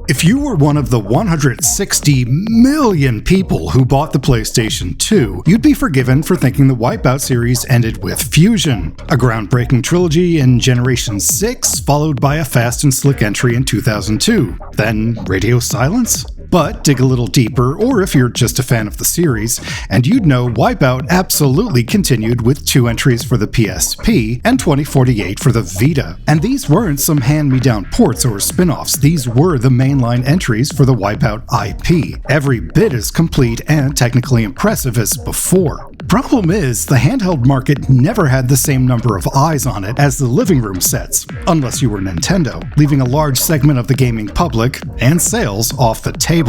If you were one of the 160 million people who bought the PlayStation 2, you'd be forgiven for thinking the Wipeout series ended with Fusion, a groundbreaking trilogy in Generation 6, followed by a fast and slick entry in 2002. Then radio silence? But dig a little deeper, or if you're just a fan of the series, and you'd know Wipeout absolutely continued with 2 entries for the PSP and 2048 for the Vita. And these weren't some hand-me-down ports or spin-offs, these were the mainline entries for the Wipeout IP. Every bit as complete and technically impressive as before. Problem is, the handheld market never had the same number of eyes on it as the living room sets, unless you were Nintendo, leaving a large segment of the gaming public and sales off the table.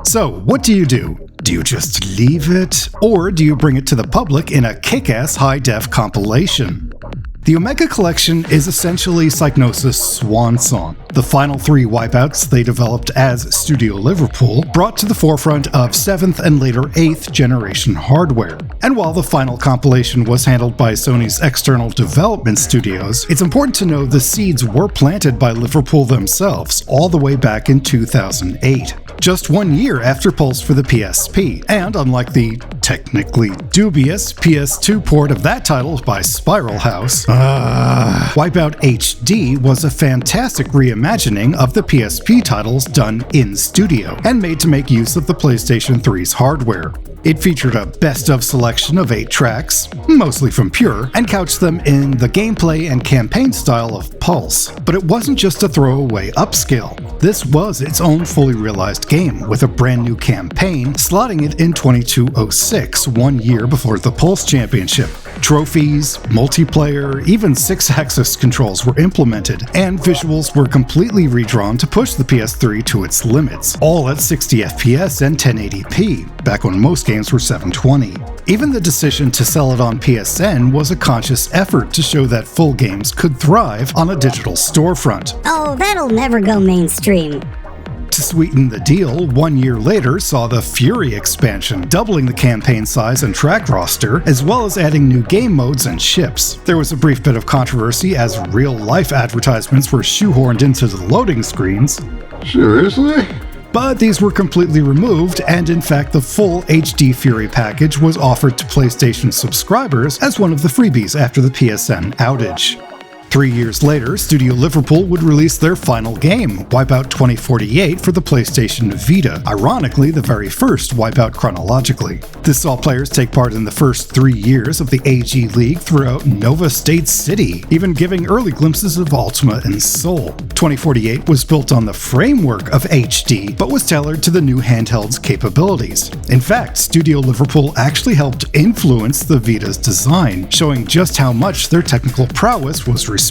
So, what do? Do you just leave it? Or do you bring it to the public in a kick-ass high-def compilation? The Omega Collection is essentially Psygnosis' swan song. The final 3 Wipeouts they developed as Studio Liverpool brought to the forefront of 7th and later 8th generation hardware. And while the final compilation was handled by Sony's external development studios, it's important to know the seeds were planted by Liverpool themselves all the way back in 2008. Just 1 year after Pulse for the PSP, and unlike the technically dubious PS2 port of that title by Spiral House, Wipeout HD was a fantastic reimagining of the PSP titles done in studio, and made to make use of the PlayStation 3's hardware. It featured a best-of selection of 8 tracks, mostly from Pure, and couched them in the gameplay and campaign style of Pulse. But it wasn't just a throwaway upscale. This was its own fully realized game, with a brand new campaign slotting it in 2206, 1 year before the Pulse Championship. Trophies, multiplayer, even 6-axis controls were implemented, and visuals were completely redrawn to push the PS3 to its limits, all at 60 FPS and 1080p, back when most games were 720. Even the decision to sell it on PSN was a conscious effort to show that full games could thrive on a digital storefront. Oh, that'll never go mainstream. To sweeten the deal, 1 year later saw the Fury expansion, doubling the campaign size and track roster, as well as adding new game modes and ships. There was a brief bit of controversy as real-life advertisements were shoehorned into the loading screens. Seriously? But these were completely removed, and in fact the full HD Fury package was offered to PlayStation subscribers as one of the freebies after the PSN outage. 3 years later, Studio Liverpool would release their final game, Wipeout 2048, for the PlayStation Vita, ironically the very first Wipeout chronologically. This saw players take part in the first 3 years of the AG League throughout Nova State City, even giving early glimpses of Ultima and Soul. 2048 was built on the framework of HD, but was tailored to the new handheld's capabilities. In fact, Studio Liverpool actually helped influence the Vita's design, showing just how much their technical prowess was respected.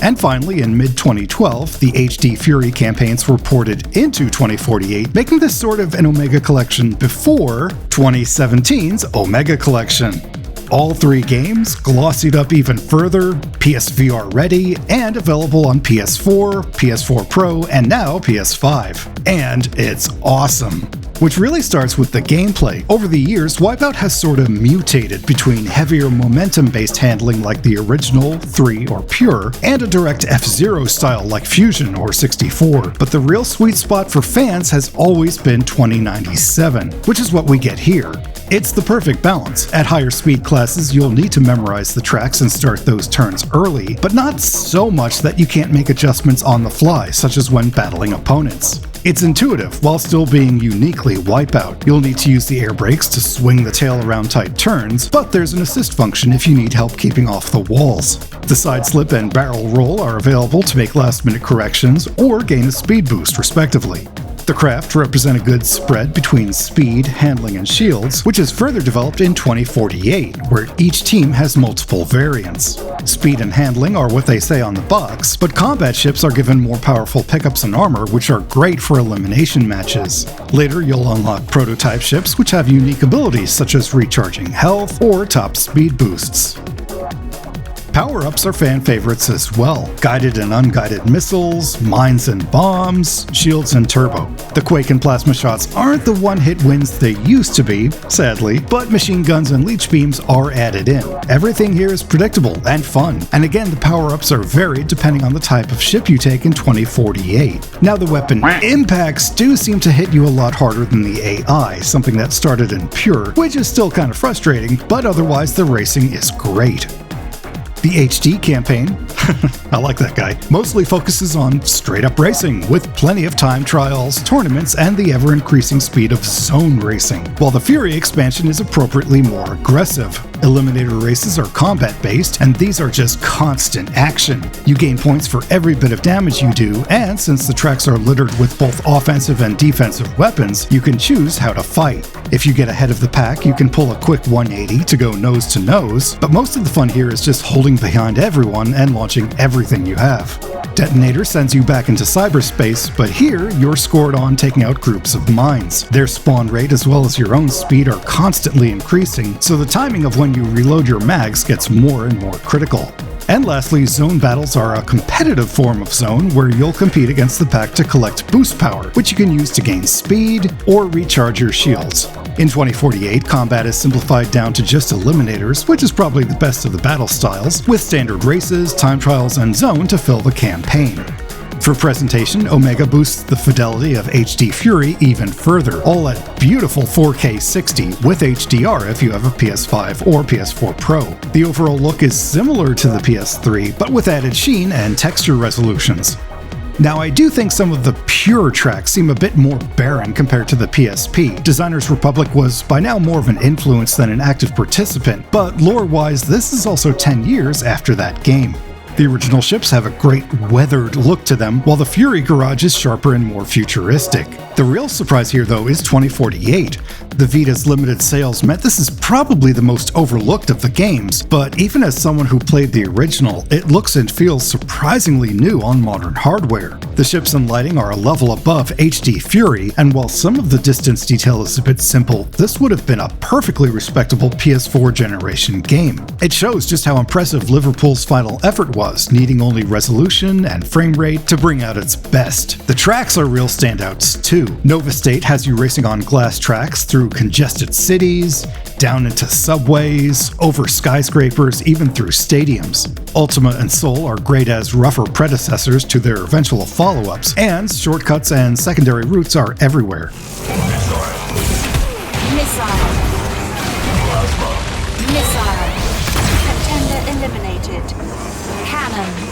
And finally, in mid-2012, the HD Fury campaigns were ported into 2048, making this sort of an Omega Collection before 2017's Omega Collection. All 3 games, glossied up even further, PSVR ready, and available on PS4, PS4 Pro, and now PS5. And it's awesome. Which really starts with the gameplay. Over the years, Wipeout has sort of mutated between heavier momentum-based handling like the original, 3, or Pure, and a direct F-Zero style like Fusion or 64. But the real sweet spot for fans has always been 2097, which is what we get here. It's the perfect balance. At higher speed classes, you'll need to memorize the tracks and start those turns early, but not so much that you can't make adjustments on the fly, such as when battling opponents. It's intuitive, while still being uniquely Wipeout. You'll need to use the air brakes to swing the tail around tight turns, but there's an assist function if you need help keeping off the walls. The side slip and barrel roll are available to make last-minute corrections or gain a speed boost, respectively. The craft represent a good spread between speed, handling, and shields, which is further developed in 2048, where each team has multiple variants. Speed and handling are what they say on the box, but combat ships are given more powerful pickups and armor, which are great for elimination matches. Later, you'll unlock prototype ships, which have unique abilities such as recharging health or top speed boosts. Power-ups are fan favorites as well. Guided and unguided missiles, mines and bombs, shields and turbo. The Quake and plasma shots aren't the one-hit wins they used to be, sadly, but machine guns and leech beams are added in. Everything here is predictable and fun, and again the power-ups are varied depending on the type of ship you take in 2048. Now the weapon impacts do seem to hit you a lot harder than the AI, something that started in Pure, which is still kind of frustrating, but otherwise the racing is great. The HD campaign, I like that guy, mostly focuses on straight-up racing, with plenty of time trials, tournaments, and the ever-increasing speed of zone racing, while the Fury expansion is appropriately more aggressive. Eliminator races are combat-based, and these are just constant action. You gain points for every bit of damage you do, and since the tracks are littered with both offensive and defensive weapons, you can choose how to fight. If you get ahead of the pack, you can pull a quick 180 to go nose to nose, but most of the fun here is just holding behind everyone and launching everything you have. Detonator sends you back into cyberspace, but here you're scored on taking out groups of mines. Their spawn rate as well as your own speed are constantly increasing, so the timing of when you reload your mags gets more and more critical. And lastly, zone battles are a competitive form of zone where you'll compete against the pack to collect boost power, which you can use to gain speed or recharge your shields. In 2048, combat is simplified down to just eliminators, which is probably the best of the battle styles, with standard races, time trials, and zone to fill the campaign. For presentation, Omega boosts the fidelity of HD Fury even further, all at beautiful 4K 60 with HDR if you have a PS5 or PS4 Pro. The overall look is similar to the PS3, but with added sheen and texture resolutions. Now, I do think some of the Pure tracks seem a bit more barren compared to the PSP. Designers Republic was by now more of an influence than an active participant, but lore-wise, this is also 10 years after that game. The original ships have a great weathered look to them, while the Fury garage is sharper and more futuristic. The real surprise here, though, is 2048. The Vita's limited sales meant this is probably the most overlooked of the games, but even as someone who played the original, it looks and feels surprisingly new on modern hardware. The ships and lighting are a level above HD Fury, and while some of the distance detail is a bit simple, this would have been a perfectly respectable PS4 generation game. It shows just how impressive Liverpool's final effort was, needing only resolution and frame rate to bring out its best. The tracks are real standouts too. Nova State has you racing on glass tracks through congested cities, down into subways, over skyscrapers, even through stadiums. Ultima and Soul are great as rougher predecessors to their eventual follow-ups, and shortcuts and secondary routes are everywhere. Missile. Contender eliminated. Cannon.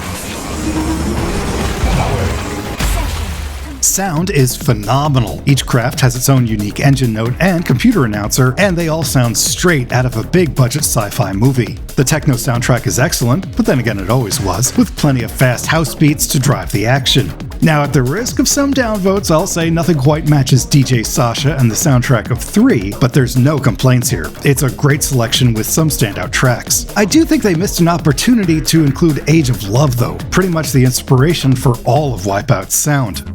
Sound is phenomenal. Each craft has its own unique engine note and computer announcer, and they all sound straight out of a big-budget sci-fi movie. The techno soundtrack is excellent, but then again it always was, with plenty of fast house beats to drive the action. Now, at the risk of some downvotes, I'll say nothing quite matches DJ Sasha and the soundtrack of 3, but there's no complaints here. It's a great selection with some standout tracks. I do think they missed an opportunity to include Age of Love though, pretty much the inspiration for all of Wipeout's sound.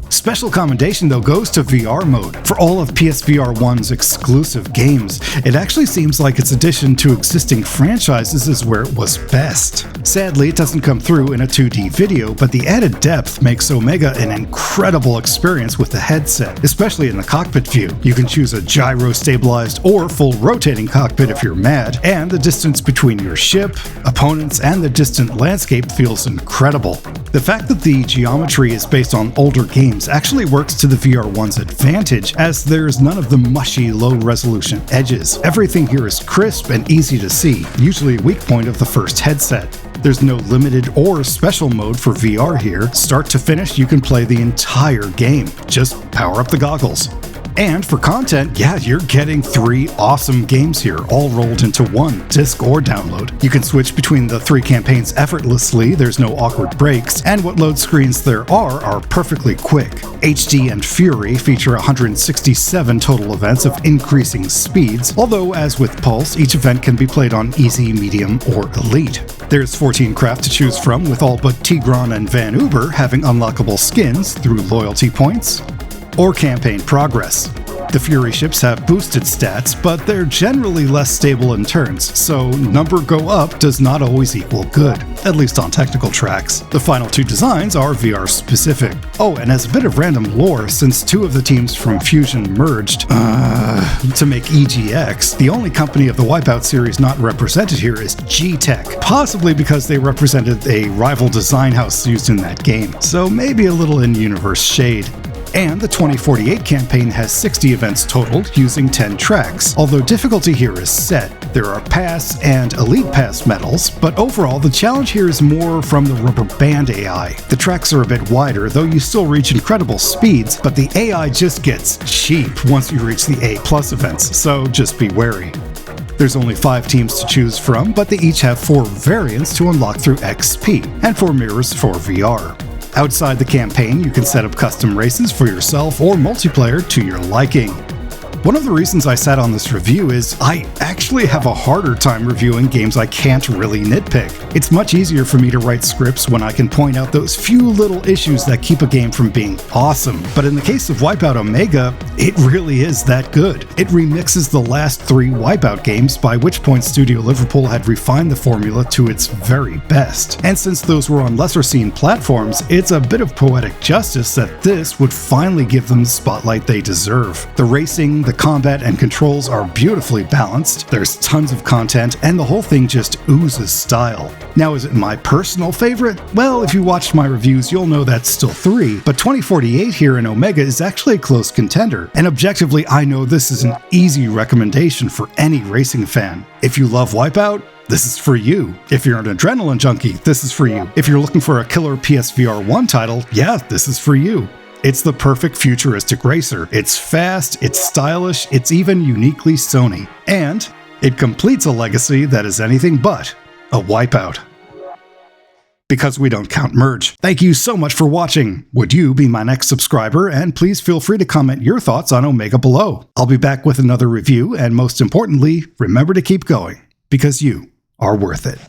Special commendation though goes to VR mode. For all of PSVR 1's exclusive games, it actually seems like its addition to existing franchises is where it was best. Sadly, it doesn't come through in a 2D video, but the added depth makes Omega an incredible experience with the headset, especially in the cockpit view. You can choose a gyro-stabilized or full rotating cockpit if you're mad, and the distance between your ship, opponents, and the distant landscape feels incredible. The fact that the geometry is based on older games actually works to the VR1's advantage, as there's none of the mushy, low-resolution edges. Everything here is crisp and easy to see, usually a weak point of the first headset. There's no limited or special mode for VR here. Start to finish, you can play the entire game. Just power up the goggles. And for content, yeah, you're getting 3 awesome games here, all rolled into one, disc or download. You can switch between the 3 campaigns effortlessly, there's no awkward breaks, and what load screens there are perfectly quick. HD and Fury feature 167 total events of increasing speeds, although as with Pulse, each event can be played on easy, medium, or elite. There's 14 craft to choose from, with all but Tigran and Van Uber having unlockable skins through loyalty points or campaign progress. The Fury ships have boosted stats, but they're generally less stable in turns, so number go up does not always equal good, at least on technical tracks. The final two designs are VR specific. Oh, and as a bit of random lore, since two of the teams from Fusion merged to make EGX, the only company of the Wipeout series not represented here is G-Tech, possibly because they represented a rival design house used in that game, so maybe a little in-universe shade. And the 2048 campaign has 60 events totaled using 10 tracks, although difficulty here is set. There are Pass and Elite Pass medals, but overall the challenge here is more from the rubber band AI. The tracks are a bit wider, though you still reach incredible speeds, but the AI just gets cheap once you reach the A+ events, so just be wary. There's only 5 teams to choose from, but they each have 4 variants to unlock through XP, and 4 mirrors for VR. Outside the campaign, you can set up custom races for yourself or multiplayer to your liking. One of the reasons I sat on this review is I actually have a harder time reviewing games I can't really nitpick. It's much easier for me to write scripts when I can point out those few little issues that keep a game from being awesome. But in the case of Wipeout Omega, it really is that good. It remixes the last 3 Wipeout games, by which point Studio Liverpool had refined the formula to its very best. And since those were on lesser seen platforms, it's a bit of poetic justice that this would finally give them the spotlight they deserve. The racing, the combat and controls are beautifully balanced, there's tons of content, and the whole thing just oozes style. Now, is it my personal favorite? Well, if you watched my reviews, you'll know that's still 3, but 2048 here in Omega is actually a close contender, and objectively, I know this is an easy recommendation for any racing fan. If you love Wipeout, this is for you. If you're an adrenaline junkie, this is for you. If you're looking for a killer PSVR 1 title, yeah, this is for you. It's the perfect futuristic racer. It's fast, it's stylish, it's even uniquely Sony. And it completes a legacy that is anything but a Wipeout. Because we don't count merge. Thank you so much for watching. Would you be my next subscriber? And please feel free to comment your thoughts on Omega below. I'll be back with another review, and most importantly, remember to keep going, because you are worth it.